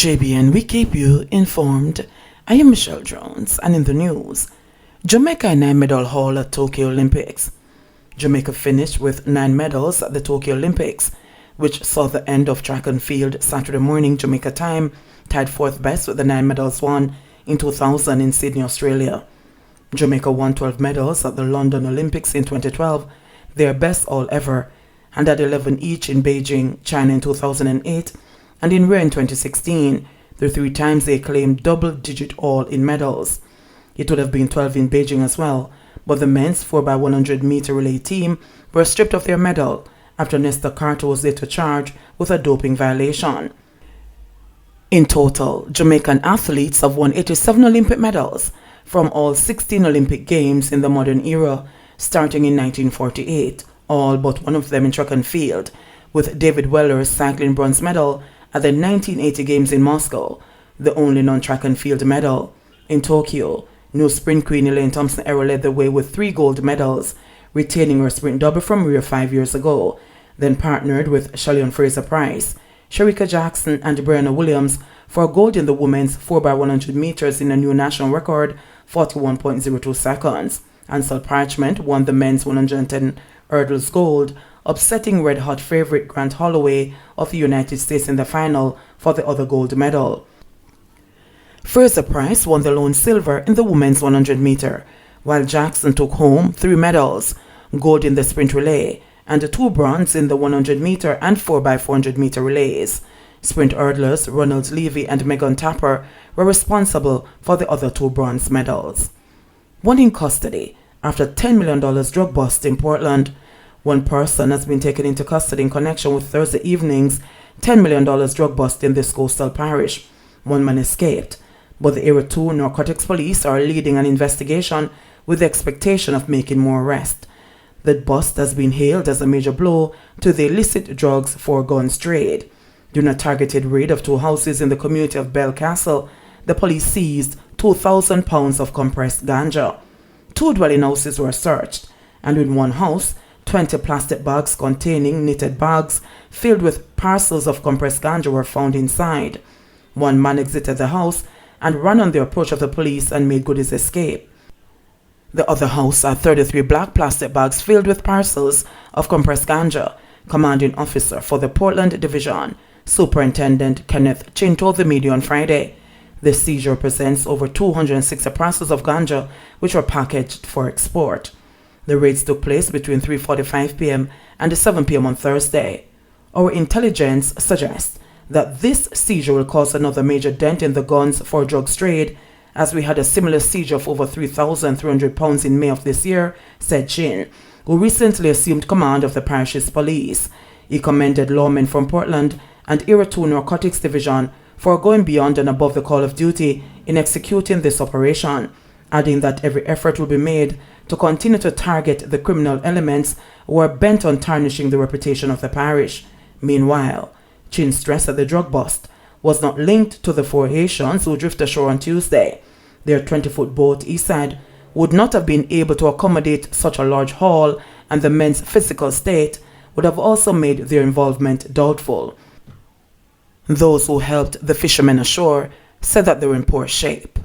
JBN, we keep you informed. I am Michelle Jones, and in the news, Jamaica 9-medal haul at Tokyo Olympics. Jamaica finished with 9 medals at the Tokyo Olympics, which saw the end of track and field Saturday morning Jamaica time, tied 4th best with the 9 medals won in 2000 in Sydney, Australia. Jamaica won 12 medals at the London Olympics in 2012, their best all ever, and had 11 each in Beijing, China in 2008, and in Rio in 2016, the 3 times they claimed double-digit all in medals. It would have been 12 in Beijing as well, but the men's 4x100 meter relay team were stripped of their medal after Nestor Carter was later charged with a doping violation. In total, Jamaican athletes have won 87 Olympic medals from all 16 Olympic Games in the modern era, starting in 1948, all but one of them in track and field, with David Weller's cycling bronze medal at the 1980 Games in Moscow, the only non-track and field medal. In Tokyo, new sprint queen Elaine Thompson-Herah led the way with 3 gold medals, retaining her sprint double from Rio 5 years ago, then partnered with Shalyon Fraser-Price, Shericka Jackson and Brianna Williams for gold in the women's 4x100 meters in a new national record, 41.02 seconds. Ansel Parchment won the men's 110 hurdles gold, upsetting red-hot favorite Grant Holloway of the United States in the final for the other gold medal. Fraser-Price won the lone silver in the women's 100 meter, while Jackson took home 3 medals, gold in the sprint relay, and 2 bronze in the 100 meter and 4x400 meter relays. Sprint hurdlers Ronald Levy and Megan Tapper were responsible for the other 2 bronze medals. One in custody after $10 million drug bust in Portland. One person has been taken into custody in connection with Thursday evening's $10 million drug bust in this coastal parish. One man escaped, but the Area 2 Narcotics Police are leading an investigation with the expectation of making more arrests. The bust has been hailed as a major blow to the illicit drugs for guns trade. During a targeted raid of 2 houses in the community of Belcastle, the police seized 2,000 pounds of compressed ganja. 2 dwelling houses were searched, and in one house, 20 plastic bags containing knitted bags filled with parcels of compressed ganja were found inside. One man exited the house and ran on the approach of the police and made good his escape. The other house had 33 black plastic bags filled with parcels of compressed ganja. Commanding officer for the Portland Division, Superintendent Kenneth Chin, told the media on Friday. The seizure represents over 260 parcels of ganja which were packaged for export. The raids took place between 3:45 p.m. and 7 p.m. on Thursday. Our intelligence suggests that this seizure will cause another major dent in the guns for drugs trade, as we had a similar seizure of over 3,300 pounds in May of this year, said Chin, who recently assumed command of the parish's police. He commended lawmen from Portland and Area 2 Narcotics Division for going beyond and above the call of duty in executing this operation, adding that every effort will be made to continue to target the criminal elements who are bent on tarnishing the reputation of the parish. Meanwhile, Chin stressed that the drug bust was not linked to the 4 Haitians who drifted ashore on Tuesday. Their 20-foot boat, he said, would not have been able to accommodate such a large haul, and the men's physical state would have also made their involvement doubtful. Those who helped the fishermen ashore said that they were in poor shape.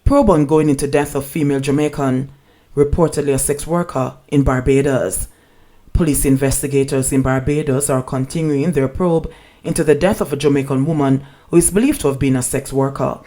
Probe ongoing into death of female Jamaican, reportedly a sex worker, in Barbados. Police investigators in Barbados are continuing their probe into the death of a Jamaican woman who is believed to have been a sex worker.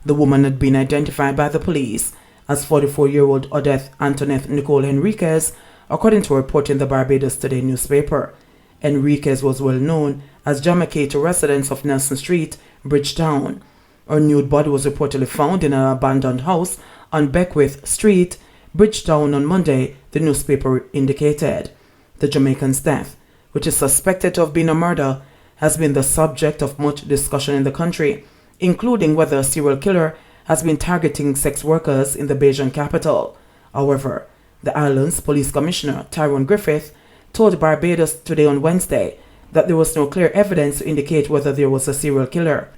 The woman had been identified by the police as 44-year-old Odette Antoinette Nicole Henriquez, according to a report in the Barbados Today newspaper. Henriquez was well known as Jamaica to residents of Nelson Street, Bridgetown. Her nude body was reportedly found in an abandoned house on Beckwith Street, Bridgetown on Monday, the newspaper indicated. The Jamaican's death, which is suspected to have been a murder, has been the subject of much discussion in the country, including whether a serial killer has been targeting sex workers in the Bajan capital. However, the island's police commissioner, Tyrone Griffith, told Barbados Today on Wednesday that there was no clear evidence to indicate whether there was a serial killer.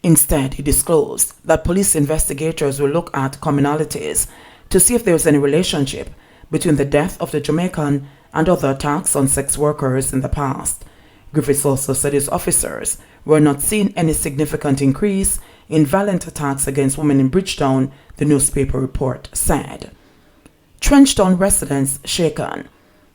Instead, he disclosed that police investigators will look at commonalities to see if there was any relationship between the death of the Jamaican and other attacks on sex workers in the past. Griffiths also said his officers were not seeing any significant increase in violent attacks against women in Bridgetown, the newspaper report said. Trenchtown residents shaken.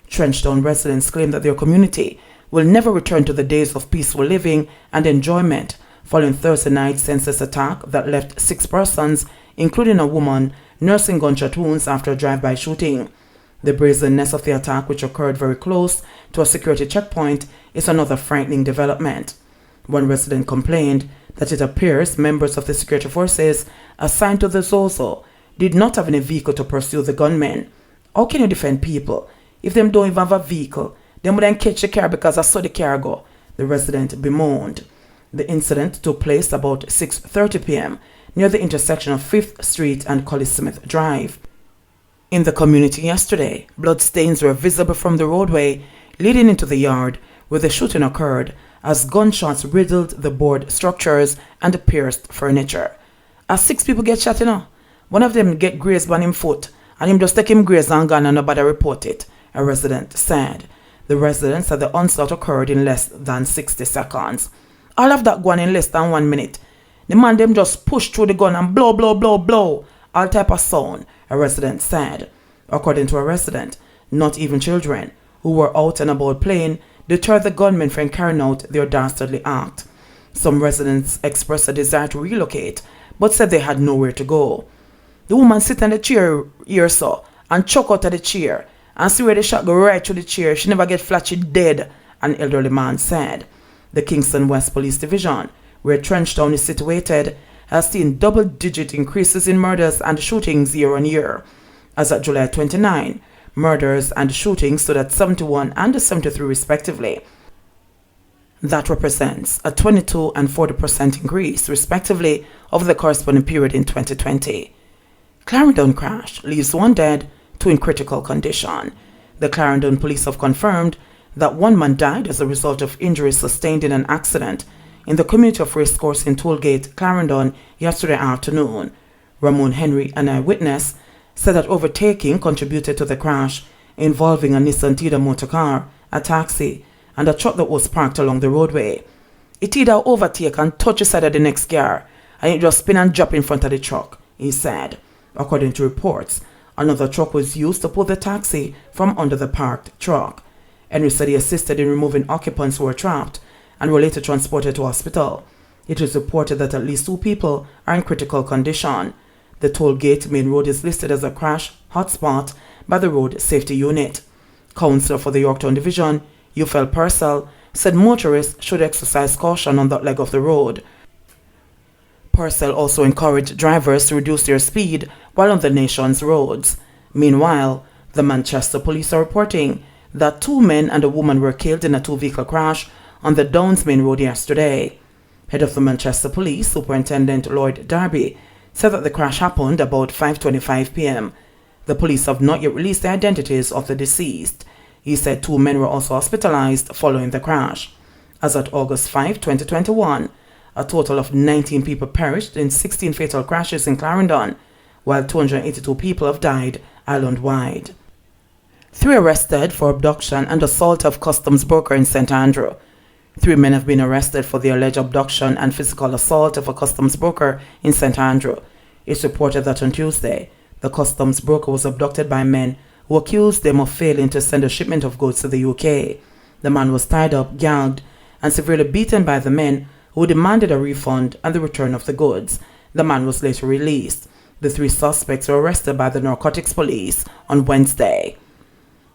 Trenchtown residents claim that their community will never return to the days of peaceful living and enjoyment following Thursday night's senseless attack that left 6 persons, including a woman, nursing gunshot wounds after a drive-by shooting. The brazenness of the attack, which occurred very close to a security checkpoint, is another frightening development. One resident complained that it appears members of the security forces assigned to the Zozo did not have any vehicle to pursue the gunmen. How can you defend people if them don't even have a vehicle? Them would then catch the car because I saw the car go, the resident bemoaned. The incident took place about 6:30 p.m. near the intersection of 5th Street and Collie Smith Drive. In the community yesterday, bloodstains were visible from the roadway leading into the yard where the shooting occurred as gunshots riddled the board structures and pierced furniture. As 6 people get shot, one of them get grazed by him foot and him just take him graze and gun and nobody report it, a resident said. The resident said the onslaught occurred in less than 60 seconds. All of that gone in less than 1 minute. The man them just pushed through the gun and blow, blow, blow, blow, all type of sound, a resident said. According to a resident, not even children who were out and about playing deterred the gunmen from carrying out their dastardly act. Some residents expressed a desire to relocate, but said they had nowhere to go. The woman sit in the chair here so and chuck out of the chair and see where the shot go right through the chair. She never get flat, she dead, an elderly man said. The Kingston West Police Division, where Trenchtown is situated, has seen double-digit increases in murders and shootings year on year. As at July 29, murders and shootings stood at 71 and 73 respectively. That represents a 22% and 40% increase respectively over the corresponding period in 2020. Clarendon crash leaves 1 dead, 2 in critical condition. The Clarendon police have confirmed that 1 man died as a result of injuries sustained in an accident in the community of Racecourse in Tollgate, Clarendon, yesterday afternoon. Ramon Henry, an eyewitness, said that overtaking contributed to the crash involving a Nissan Tida motor car, a taxi, and a truck that was parked along the roadway. It either overtake and touch the side of the next car, and it just spin and drop in front of the truck, he said. According to reports, another truck was used to pull the taxi from under the parked truck. Henry said he assisted in removing occupants who were trapped and were later transported to hospital. It is reported that at least 2 people are in critical condition. The Tollgate main road is listed as a crash hotspot by the Road Safety Unit. Councillor for the Yorktown Division, Ufel Purcell, said motorists should exercise caution on that leg of the road. Purcell also encouraged drivers to reduce their speed while on the nation's roads. Meanwhile, the Manchester police are reporting that 2 men and a woman were killed in a 2-vehicle crash on the Downs Main Road yesterday. Head of the Manchester Police, Superintendent Lloyd Darby, said that the crash happened about 5:25 p.m. The police have not yet released the identities of the deceased. He said 2 men were also hospitalized following the crash. As at August 5, 2021, a total of 19 people perished in 16 fatal crashes in Clarendon, while 282 people have died island-wide. 3 arrested for abduction and assault of customs broker in St. Andrew. 3 men have been arrested for the alleged abduction and physical assault of a customs broker in St. Andrew. It's reported that on Tuesday, the customs broker was abducted by men who accused them of failing to send a shipment of goods to the UK. The man was tied up, gagged, and severely beaten by the men who demanded a refund and the return of the goods. The man was later released. The 3 suspects were arrested by the narcotics police on Wednesday.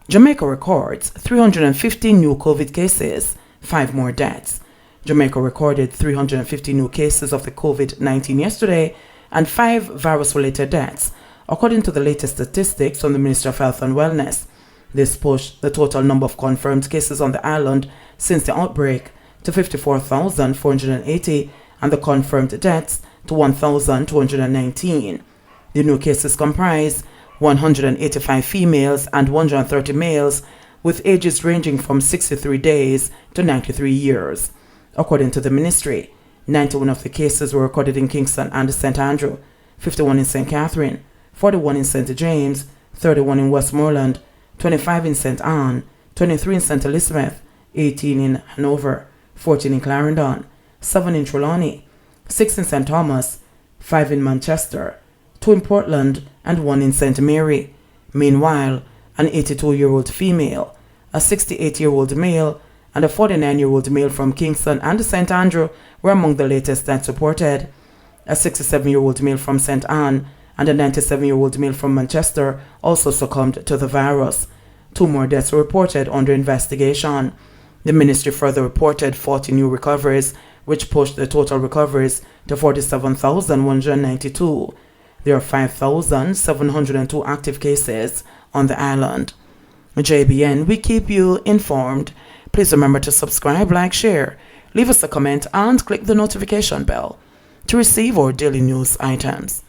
Jamaica records 315 new COVID cases, 5 more deaths. Jamaica recorded 350 new cases of the COVID-19 yesterday and 5 virus-related deaths, according to the latest statistics from the Ministry of Health and Wellness. This pushed the total number of confirmed cases on the island since the outbreak to 54,480 and the confirmed deaths to 1,219. The new cases comprise 185 females and 130 males with ages ranging from 63 days to 93 years. According to the ministry, 91 of the cases were recorded in Kingston and St. Andrew, 51 in St. Catherine, 41 in St. James, 31 in Westmoreland, 25 in St. Anne, 23 in St. Elizabeth, 18 in Hanover, 14 in Clarendon, 7 in Trelawney, 6 in St. Thomas, 5 in Manchester, 2 in Portland, and 1 in St. Mary. Meanwhile, an 82-year-old female, a 68-year-old male, and a 49-year-old male from Kingston and St. Andrew were among the latest deaths reported. A 67-year-old male from St. Anne and a 97-year-old male from Manchester also succumbed to the virus. 2 more deaths were reported under investigation. The ministry further reported 40 new recoveries, which pushed the total recoveries to 47,192. There are 5,702 active cases on the island. JBN, we keep you informed. Please remember to subscribe, like, share, leave us a comment, and click the notification bell to receive our daily news items.